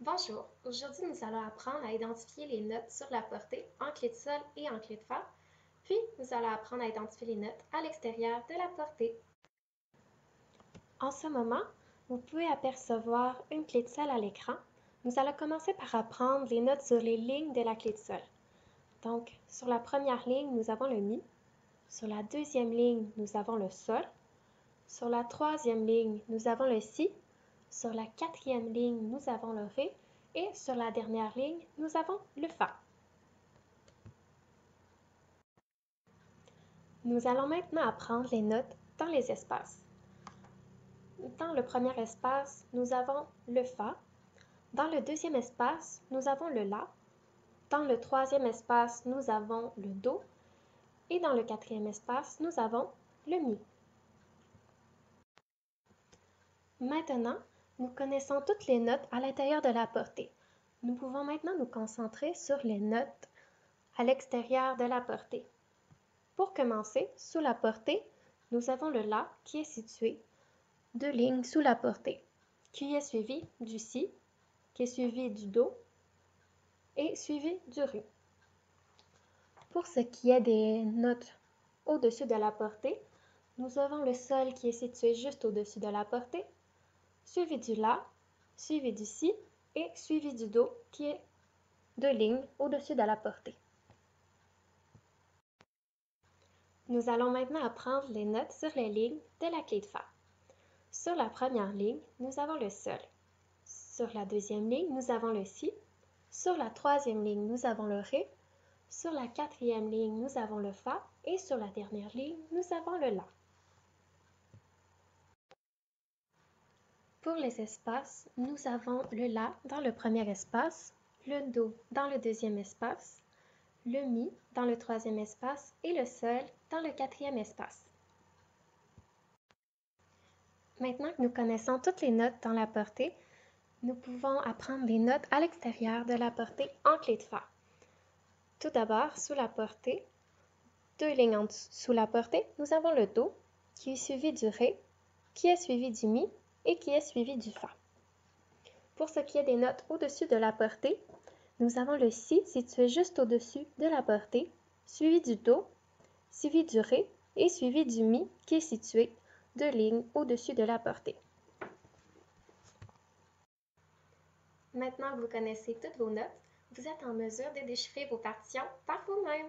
Bonjour, aujourd'hui nous allons apprendre à identifier les notes sur la portée en clé de sol et en clé de fa, puis nous allons apprendre à identifier les notes à l'extérieur de la portée. En ce moment, vous pouvez apercevoir une clé de sol à l'écran. Nous allons commencer par apprendre les notes sur les lignes de la clé de sol. Donc, sur la première ligne, nous avons le Mi. Sur la deuxième ligne, nous avons le Sol. Sur la troisième ligne, nous avons le Si. Sur la quatrième ligne, nous avons le Ré. Et sur la dernière ligne, nous avons le Fa. Nous allons maintenant apprendre les notes dans les espaces. Dans le premier espace, nous avons le Fa. Dans le deuxième espace, nous avons le La. Dans le troisième espace, nous avons le Do. Et dans le quatrième espace, nous avons le Mi. Maintenant, nous connaissons toutes les notes à l'intérieur de la portée. Nous pouvons maintenant nous concentrer sur les notes à l'extérieur de la portée. Pour commencer, sous la portée, nous avons le La qui est situé 2 lignes sous la portée, qui est suivi du Si, qui est suivi du Do et suivi du Ré. Pour ce qui est des notes au-dessus de la portée, nous avons le Sol qui est situé juste au-dessus de la portée, suivi du La, suivi du Si et suivi du Do qui est 2 lignes au-dessus de la portée. Nous allons maintenant apprendre les notes sur les lignes de la clé de Fa. Sur la première ligne, nous avons le Sol. Sur la deuxième ligne, nous avons le Si. Sur la troisième ligne, nous avons le Ré. Sur la quatrième ligne, nous avons le Fa. Et sur la dernière ligne, nous avons le La. Pour les espaces, nous avons le La dans le premier espace, le Do dans le deuxième espace, le Mi dans le troisième espace et le Sol dans le quatrième espace. Maintenant que nous connaissons toutes les notes dans la portée, nous pouvons apprendre les notes à l'extérieur de la portée en clé de Fa. Tout d'abord, sous la portée, 2 lignes en dessous sous la portée, nous avons le Do qui est suivi du Ré, qui est suivi du Mi et qui est suivi du Fa. Pour ce qui est des notes au-dessus de la portée, nous avons le Si situé juste au-dessus de la portée, suivi du Do, suivi du Ré et suivi du Mi qui est situé 2 lignes au-dessus de la portée. Maintenant que vous connaissez toutes vos notes, vous êtes en mesure de déchiffrer vos partitions par vous-même.